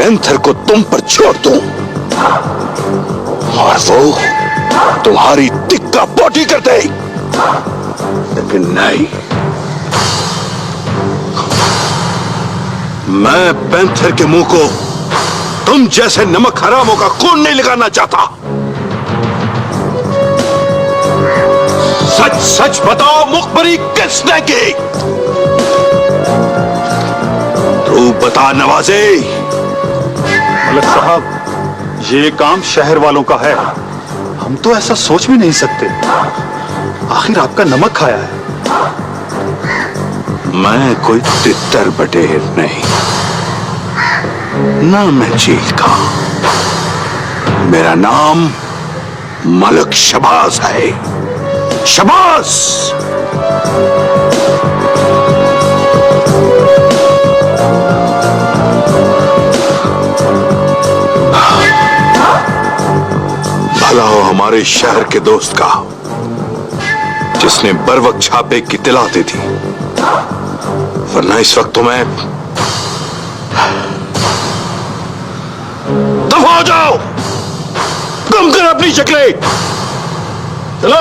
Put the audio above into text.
Panther को तुम पर छोड़ दूं और वो तुम्हारी टिक्का पोटी कर दे, लेकिन नहीं, मैं पैंथर के मुंह को तुम जैसे नमक हरामों का खून नहीं लगाना चाहता। सच सच बताओ, मुखबरी किसने की? तू बता नवाजे। मलिक साहब, ये काम शहर वालों का है, हम तो ऐसा सोच भी नहीं सकते। आखिर आपका नमक खाया है। मैं कोई तितर बटेर नहीं, ना मैं जेल का। मेरा नाम मलिक शबाज है। शबाज। भला हो हमारे शहर के दोस्त का, जिसने बरवक्त छापे की तिला दी थी, वरना इस वक्त तो मैं दफा हो जाओ, कम कर अपनी शक्लें। चला।